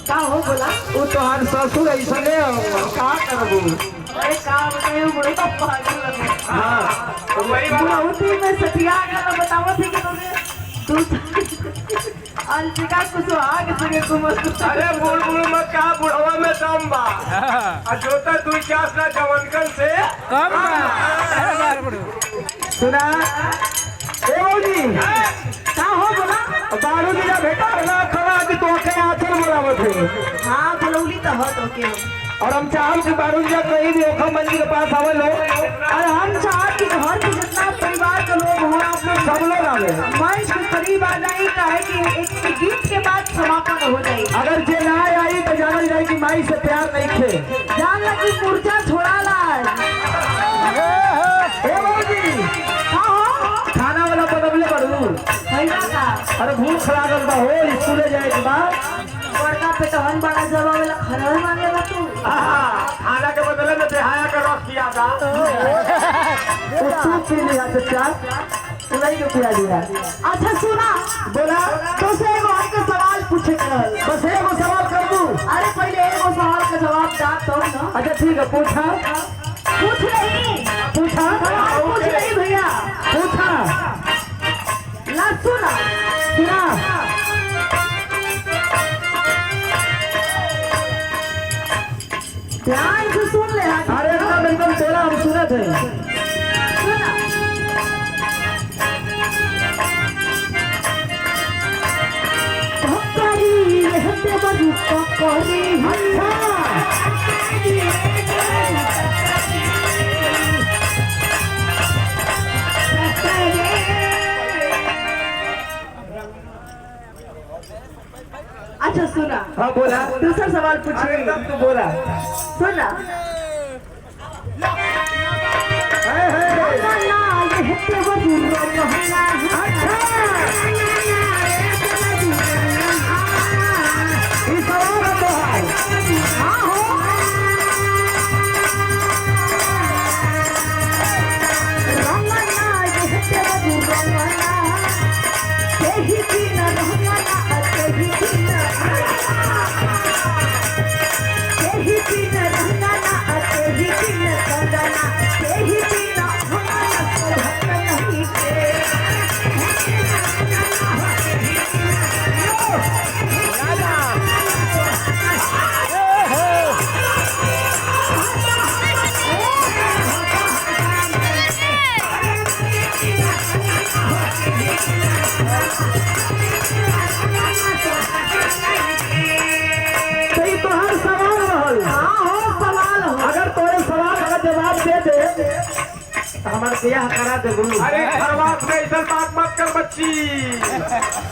का हो बोला वो तो हर ससुर ऐसा का करबू अरे का बताइए बड़े पापा हाँ तो वही बुढ़ाउती में सतिया का बताओ थी कि तुमने अंशिका कुशवाहा के संगे कुमार अरे बुढ़ बुढ़ मत कहा बुढ़वा में दम बा जोता तू चास ना जवनकन से कम सुना ए मौजी का हो बोला बारू दिना बेटा ना खड़ा कि तो के आचर बुलावत है हाँ बुलौली तो हो तो के और हम चाहम कि बारू दिना कहीं भी ओखा मंदिर के पास आवे लो और हम चाहत कि घर के जितना परिवार के लोग हो आप लोग सब लोग आवे मंच के करीब आ जाए काहे कि एक गीत के बाद समापन हो जाए अगर जे ना आई तो जानल जाए कि माई से प्यार नहीं थे जान लगी मूर्छा छोड़ा ला ए मौजी हाँ हो खाना वाला बदबले करू भैया का अरे भूख लागल बा हो स्कूले जाए के बाद बड़का पेटहन बड़ा जवाब वाला खरल मांगेला तू खाना के बदले में बेहाया का रख किया था तू पी लिया चाचा उन्हीं को पिया दिया अच्छा सुना बोला तो से एगो हमके सवाल पूछे के रहल बस एगो सवाल कर दूं अरे पहले एगो सवाल का जवाब दा तो ना अच्छा ठीक है पूछा पूछ रही पूछा सवाल पूछ रही भैया पूछा ला सुना सुना ध्यान से सुन ले अरे एकदम तेरा हम सुने थे सुना करी रहते बड़ू करी अच्छा सुना हाँ बोला दूसरा सवाल पूछिए एकदम तू बोला सुना है इस सवाल का तो है हमारे ब्याह करा दे गुरु अरे खरवास में ऐसा बात मत कर बच्ची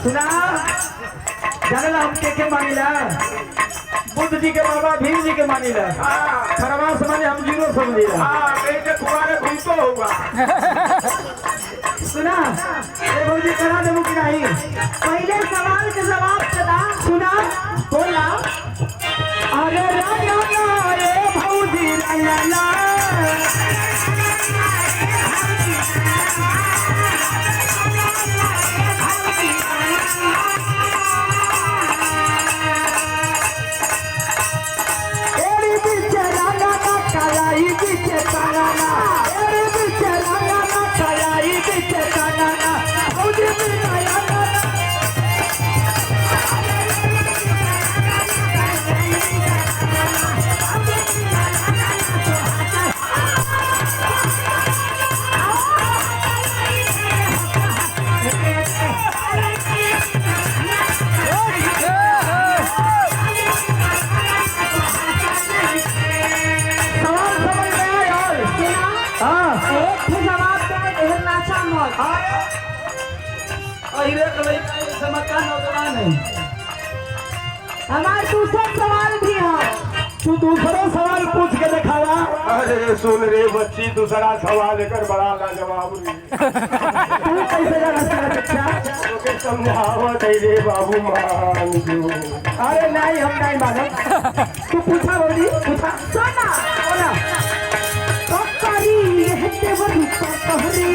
सुना जाने ला हम के मानिला बुद्ध जी के बाबा भीम जी के मानिला खरवास माने हम जीरो समझिला बेटे तुम्हारे घूमतो होगा सुना ए भौजी करा दे कि नहीं पहले सवाल के जवाब बता सुना बोला अरे ला रे भौजी ला हमारे दूसरा सवाल भी है तू दूसरा सवाल पूछ के दिखावा अरे सुन रे बच्ची दूसरा सवाल लेकर बड़ा लाजवाब तू कैसे बच्चा समझावत है रे बाबू मान जो अरे नहीं हम नहीं मानब तू पूछा बोली पूछा सुना बोला करी रहते बड़ू कहरी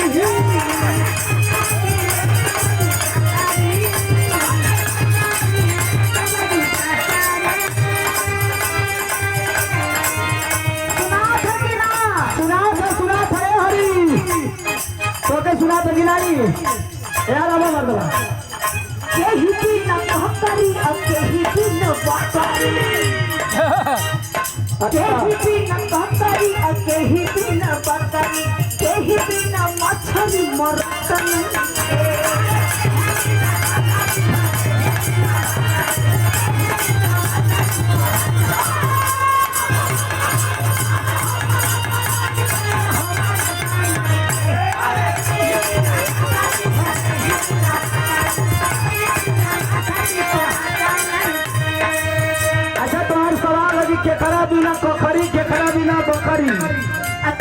सुना तो गिनानी यार अब मर्दवा केही बिना कहकरी अब केही बिना बकरी केही बिना कहकरी अब केही बिना बकरी केही बिना मछली मरतन अच्छा तुम्हार सवाल है कि केकरा बिना कखरी केकरा बिना बकरी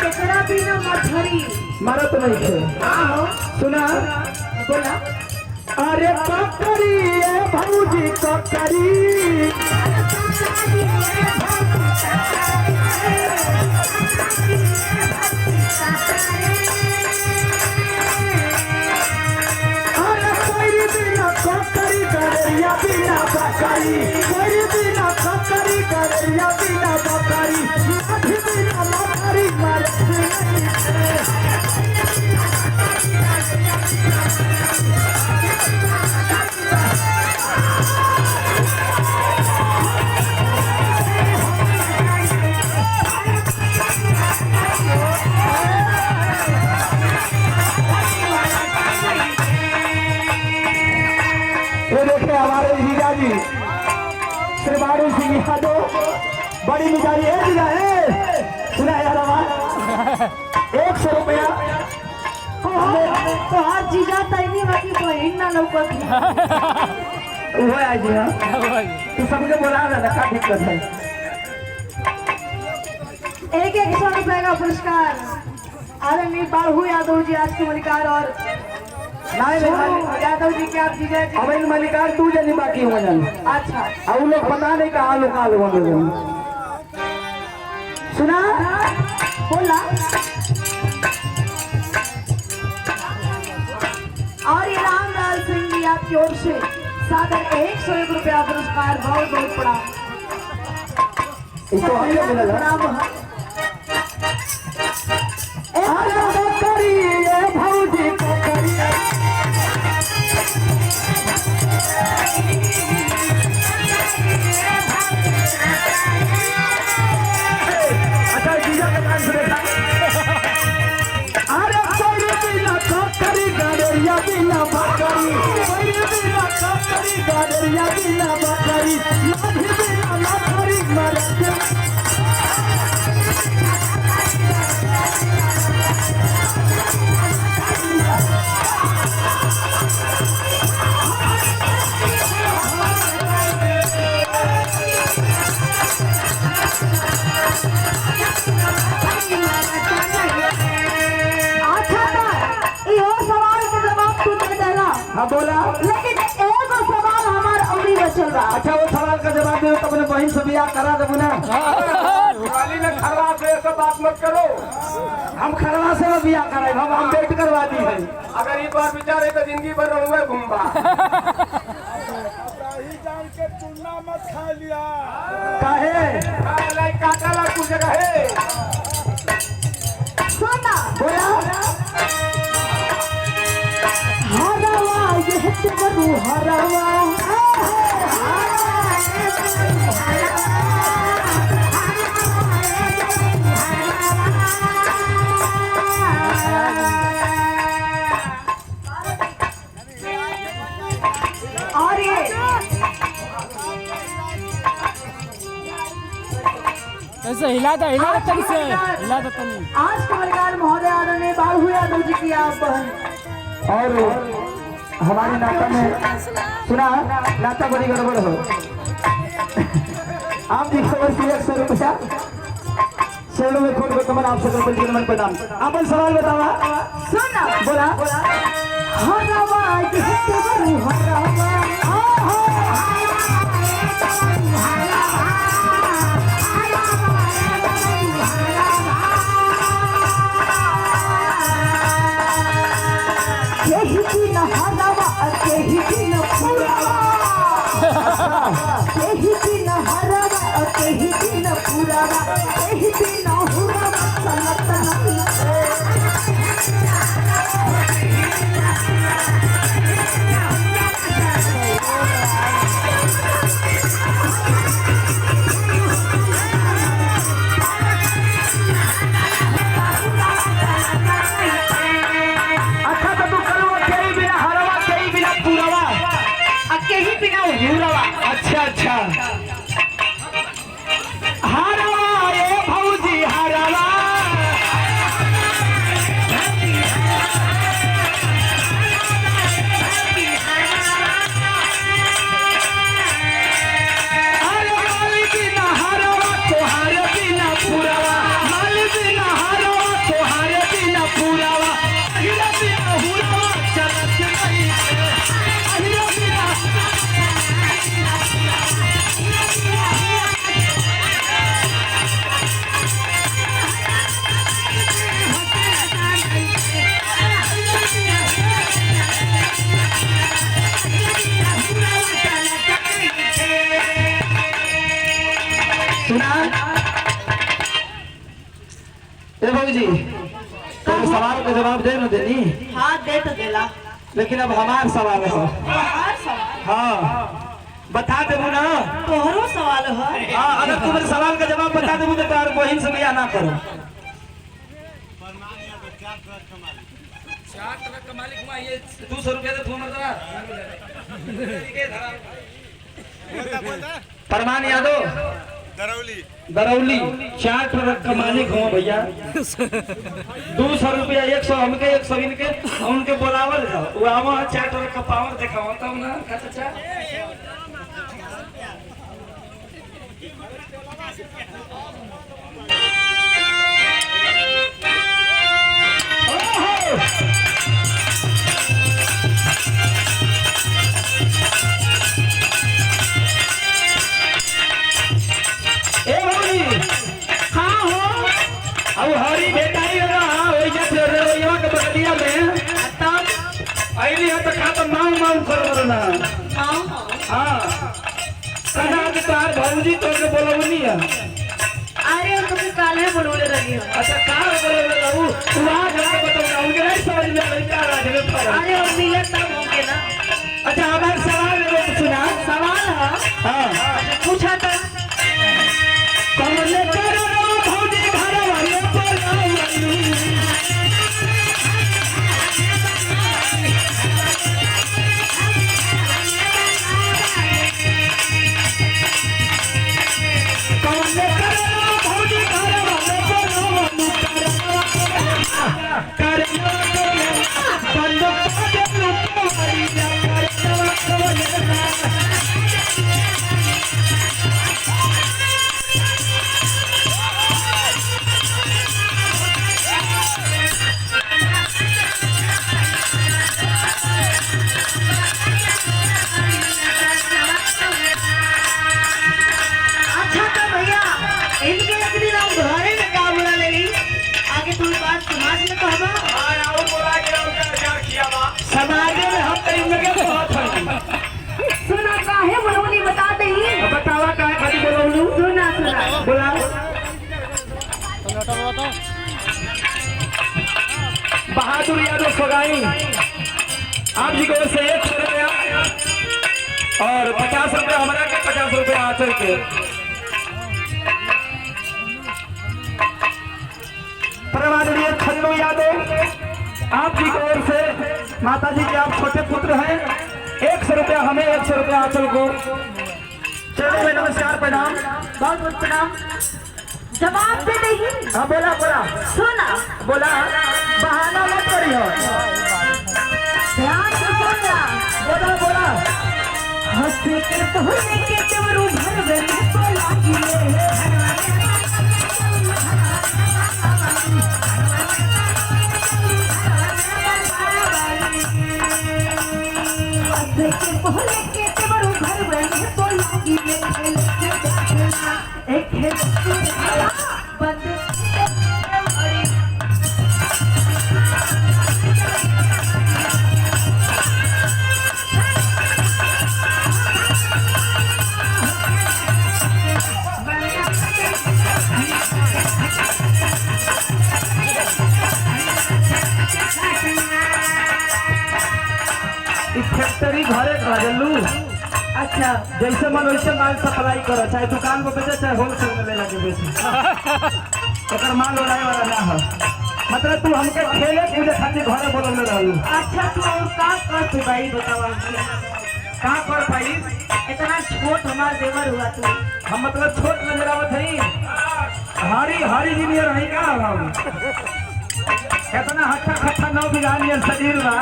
केकरा बिना मछली मरत नहीं थे आहो सुना बोला अरे ककरी ए भौजी ककरी अरे कोई बिना ककरी गड़िया बिना बकरी कोई बिना ककरी गड़िया बिना बकरी लाठी बिना मकरी मरत नहीं ये देखिए हमारे जीजा जी श्री बारू सिंह यादव बड़ी मिजारी है जीजा है सुना यार आवाज 100 रुपया तो हर जीजा तैनी बाकी बहिन ना लौकत वो आज जी हाँ तू सबके बोला ना क्या दिक्कत है 100 रुपए का पुरस्कार आदरणीय बाहू यादव जी आज के मलिकार और यादव जी के आप जीजा जी अब इन मलिकार तू जनी बाकी हो जान अच्छा अब लोग पता नहीं कहाँ लोग सुना बोला और ये रामलाल सिंह जी आपकी ओर से सादर 101 रुपया पुरस्कार बहुत बहुत प्रणाम इसको हमने मिला प्रणाम अरे बकरी ये भौजी बकरी अच्छा जीजा का कान सुने था अरे कोई बिना बकरी गड़िया बिना बकरी कोई बिना बकरी गड़िया बिना बकरी लाठी बिना मकरी मरत हाँ बोला लेकिन एगो सवाल हमार अवरी बचल बा अच्छा वो सवाल का जवाब दे तो अपने बहन से बियाह करा देबू ना दिवाली में खरवा से ऐसा बात मत करो। हम खरवा से भी बियाह कराए हम वेट करवा दी है अगर एक बार विचारे तो जिंदगी भर रहूंगा घूमबा। काहे काटा ला कुछ जगह है सुना बोला हरवा ये तेरू हरवा और ये ऐसे हिला दो तनी से हिला दो तनी। आज कमलकार महोदय आदरणीय बाबू यादव जी की आप बहन और हमारी नाता में सुना नाता बड़ी गड़बड़ हो आप जी खबर सी 100 रुपया शरणों में खोल कमल आप सकल मन प्रदान आप सवाल बतावा सुना बोला हरवा ये तेरू हरवा केही दिन हरवा केही दिन पुरवा केही दिन हरवा केही दिन पुरवा केही दिन हुरवा सलत नहीं जवाब दे न देनी, हाँ दे तो देला। लेकिन अब हमार सवाल है। हर सवाल हाँ बता देबू ना। तोहरो सवाल है। हाँ अगर तुम मेरे सवाल का जवाब बता देबू तो तार बहिन से बियाह ना करो। 4 ट्रक का मालिक हुआ ये 200 रुपया दे तू मर परमान यादव दरौली 4 ट्रक का मालिक हो भैया। 200 रुपया 100 हमके 100 इनके उनके बोलावल जाओ। वो आवा 4 ट्रक का पावर दिखाओ तब ना चाचा। अब हरी बेटाई ना वही जैसे रेवैया के बगलिया में आईली है तो खा तो मांग कर ना। हाँ कहा कि तार भौजी तो के बोलवनी है। अरे हम तो काले बोलने लगी हो। अच्छा कार बोलने लगू तू आ जाके बताऊंगा उनके नहीं समझ में लड़का राज में पर। अरे हम मिले तब होंगे ना। अच्छा हमारा सवाल है तो सुना। सवाल है हाँ पूछा था कमले करो भौजी घर वाले बोलवनी। समाज में हम कहीं लगे बहुत है। सुना काहे बोलवनी बता दे। बतावा काहे खाली बोलवलू। सुना सुना बोला बहादुर यादव सोगाई आप जी को से 100 रुपया और 50 रुपया हमारा के 50 रुपया आचर के। परमादरणीय खन्नू यादव आप जी की ओर से माता जी के आप छोटे पुत्र हैं। 100 रुपया हमें 100 रुपया आंचल को। चलो में नमस्कार प्रणाम बहुत बहुत प्रणाम। जवाब दे देगी। हाँ बोला बोला सुना बोला बहाना मत करियो। ध्यान से सुनना। बोला बोला हंस के तोहरे के चवरू भर में तो लागी के पहले के तेवरू घर में तो लागी एक है बंद फैक्ट्री घरे घरेलू। अच्छा जैसे मन वैसे माल सप्लाई करो, चाहे दुकान पर बेचे चाहे होलसेल में ले जाके बेचे। अगर माल उड़ाए वाला ना हो मतलब तू हमके खेले कूदे खातिर घरे बोलने रहलू। अच्छा तू और का कर तू भाई बतावा का कर भाई। इतना छोट हमार देवर हुआ तू। हम मतलब छोट नजर आवत है। हरी हरी इंजीनियर है का हम कितना हट्टा खट्टा 9 बिघा नियर शरीर बा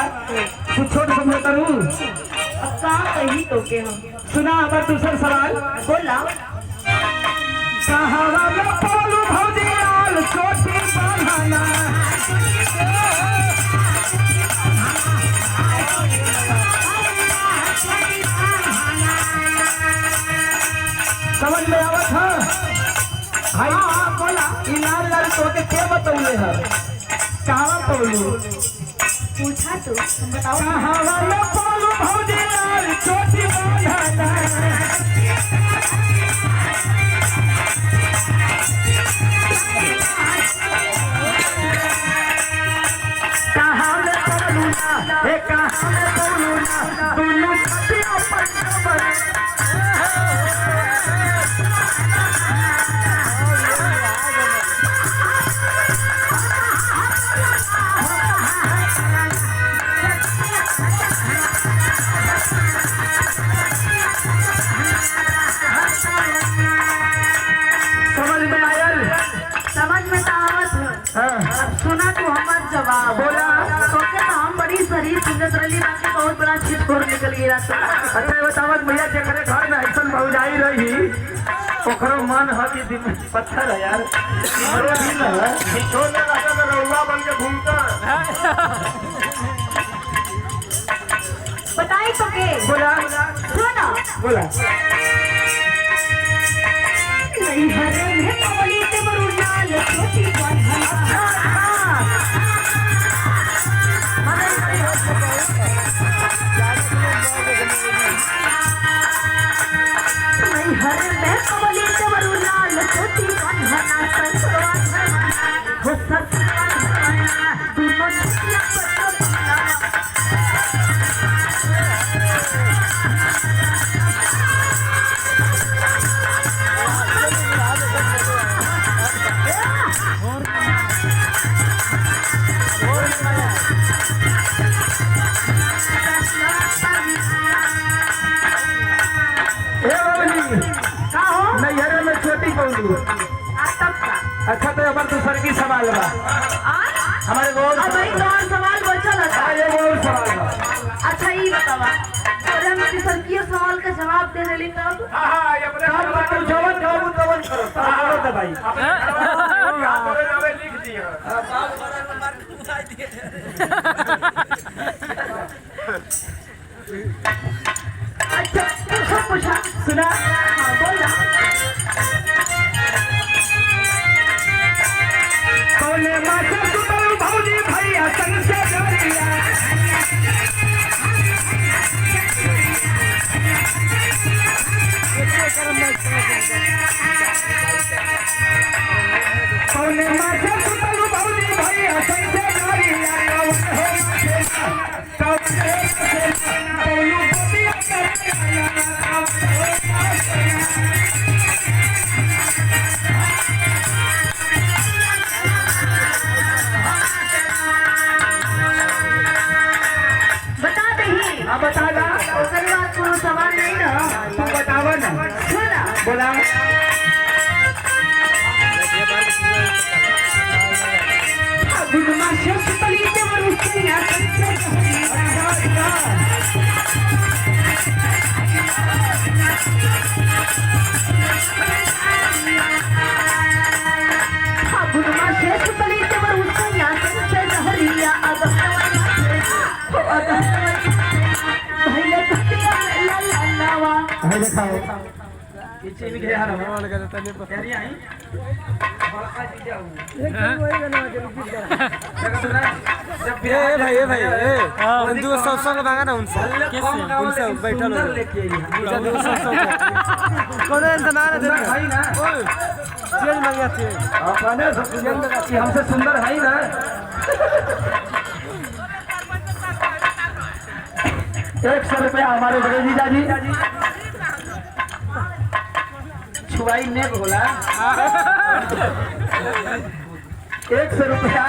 तू छोट समझ करू। अब का कही तो के हम सुना हमारा दूसरा सवाल बोला। कहावा में बोलू भौजी लाल छोटी बहाना। समझ में आवत है। हाँ बोला ई लाल लाल तो के बतौले है कहां बोलू पूछा तो तुम बताओ। कहावा में बोलू भौजी लाल छोटी बहाना। समझ में तो आवत है। अब सुना तू हमार जवाब बोला तो के तो हम बड़ी शरीर सुंदर रही बाकी बहुत बड़ा छिटकोर निकल गया। अच्छा बतावत भैया जेकरे घर में ऐसा भौजाई रही ओकरो मन ह कि दिन पत्थर है यार मरे भी न है छोड़ने राजा में रउआ बन के घूमता बताई तो के बोला सुनो बोला नहीं हरे में कमली ते बरू लाल छोटी नहीं हरे में कमली ते बरू लाल छोटी बंधना संसवा हो ससुरा दोनों छिया नैहरे में छोटी पौलू अच्छा तो हमारे दूसर की सवाल बा हमारे बहुत सवाल बचल है। ये बहुत सवाल बा अच्छा ये बतावा अरे हम किसी की सवाल का जवाब दे देली तब हां ये अपने हम बात जवाब करो करो तो भाई अपने नामे लिख दिया अच्छा पूछा सुना हाँ बोला कौने माता सुतल भौजी भैया संग से जोड़िया कौने माता सुतल भौजी भैया संग से जोड़िया कौने कौनो बतिया बता दही अब बता दा ओकर बाद कोनो सवाल नहीं ना तू बतावा ना सुना बोला गुडमा शेष तली के मरुसिया गुडमा शेष तली के मरुसिया से जहरिया भैया तकिया ला ला लावा है दिखाओ पीछे भी गया रहा वाला का तने पर कह रही आई बड़का जी जाऊ एक वही गाना जब ए भाई उन दो सॉन्ग मांगा ना उनसे उनसे बैठल हो पूरा दो सॉन्ग कौन है नारा दे भाई ना चेंज मांगा थे अपने चेंज कि हमसे सुंदर है ना 100 रुपया हमारे बड़े जीजा जी छुआई ने बोला 100 रुपया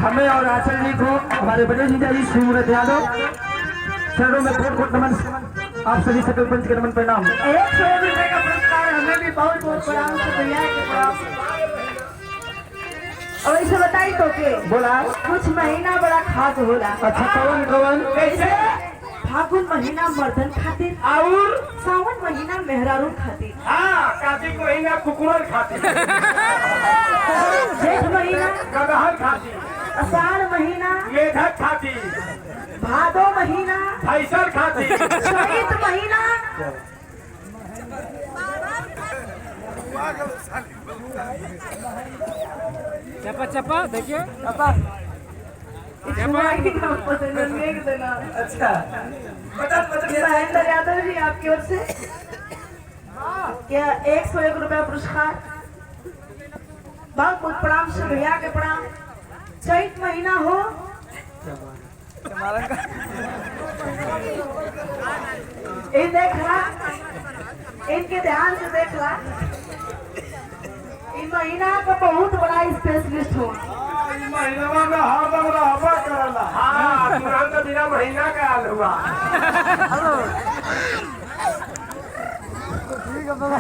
हमें और आचल जी को हमारे बड़े जीजा जी श्री मुरत यादव शरणों में कोट कोट नमन आप सभी सकल पंच के नमन प्रणाम 100 रुपए का पुरस्कार हमें भी बहुत बहुत प्रणाम से भैया के प्रणाम। और ऐसे बताई तो के बोला कुछ महीना बड़ा खास होला। अच्छा कौन कौन कैसे फागुन महीना मर्दन खातिर और सावन महीना मेहरारू खातिर हां कार्तिक महीना कुकुर खाती जेठ महीना गदहर खाती आषाढ़ महीना मेढक खाती भादो महीना फैसल खाती चैत महीना चपा चपा देखिए अच्छा महेंद्र यादव जी आपकी ओर से क्या 101 रुपया पुरस्कार बहुत बहुत प्रणाम से भैया के प्रणाम। चैत महीना हो ये देखला, इनके ध्यान से देखला, इन महीना का बहुत बड़ा स्पेशलिस्ट हो। महीना में हरदम रहबा करला। हाँ, तुरंत बिना महीना का आल हुआ।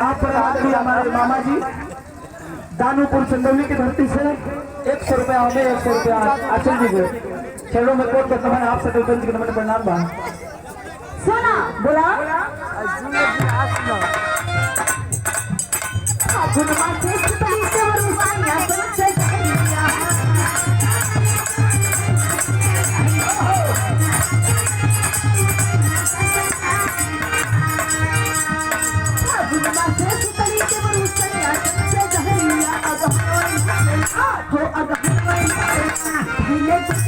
आप बता दें हमारे मामा जी दानूपुर चंदौली की धरती से 100 रुपया हमें 100 रुपया आचल जी को शहरों में कोट करता है। आपसे गणतंत्र के नमन प्रणाम बा। सुना बोला गुणवा से सुतली से वरुसाया सोचे करिया गुणवा से सुतली से वरुसाया सोचे करिया हो अगहनवई हिले कुछ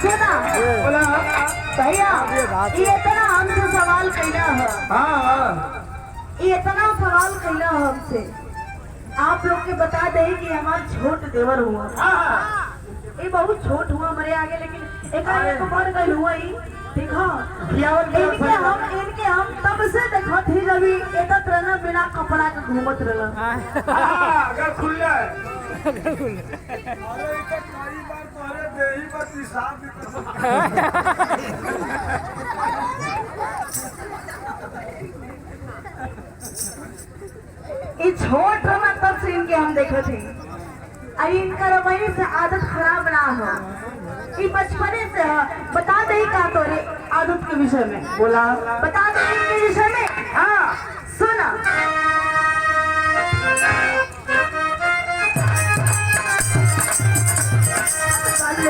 सुना बोला भैया ये इतना हमसे सवाल कैला है। हाँ ये इतना सवाल कैला है हमसे। आप लोग के बता दे कि हमारा छोट देवर हुआ, ये बहुत छोट हुआ हमारे आगे, लेकिन एक को बढ़ गई हुआ ही देखा। इनके हम तब से देखा थी जब एकत्र रहना बिना कपड़ा के घूमत रहना। अगर खुल जाए अरे तो कई बार तोरे देही पर पेशाब भी ये छोट रहना तब से इनके हम देखे थे। अरे इनका रवैये से आदत खराब ना हो, ये बचपने से है। बता दे का तोरे आदत के विषय में बोला बता दे इनके विषय में। हाँ सुना अरे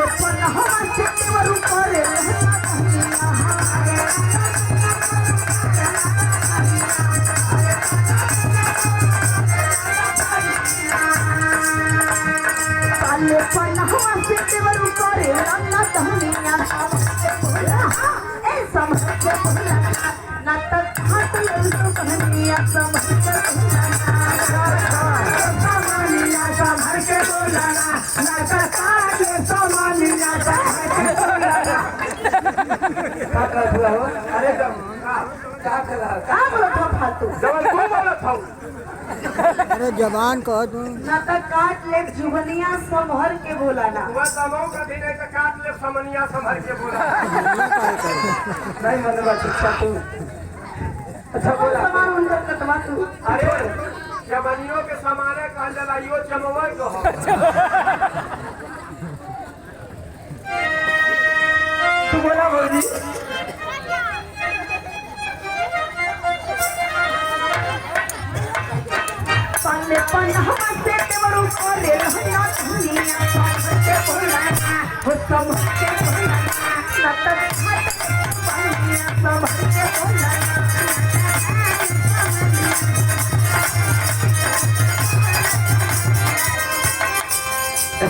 अरे जवान कह तू ना तो काट ले जुबनिया संभर के बोलाना। काट ले समनिया संभर के बोला नहीं मतलब शिक्षा तू अच्छा बोला सामान उनका कटवा तू। अरे जमनियों के समाने कहल जाला यो जमवई कहो। तू बोला भौजी पन्ने पन्ना से तेवरू करे रहना दुनिया सबके बोलाना हो सबके बोलाना ना तो मत पन्निया सबके बोलाना।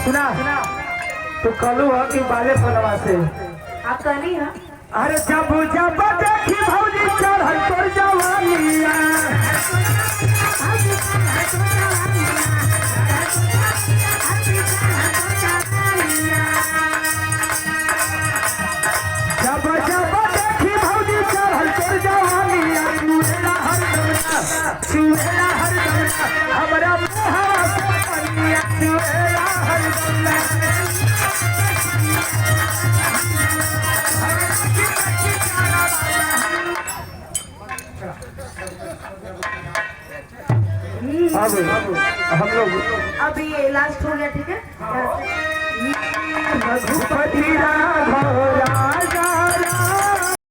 सुना तू कलू है कि बाले पनवा से आप कहनी है अरे जब जब देखी भौजी चढ़ल तोर जवानिया जब जब देखी भौजी चढ़ल तोर जवानिया चूहेला हर दमना हमरा मुहावा से पनिया चूहेला हर दमना अब हम लोग अब ये लास्ट हो गया ठीक है। रघुपति राम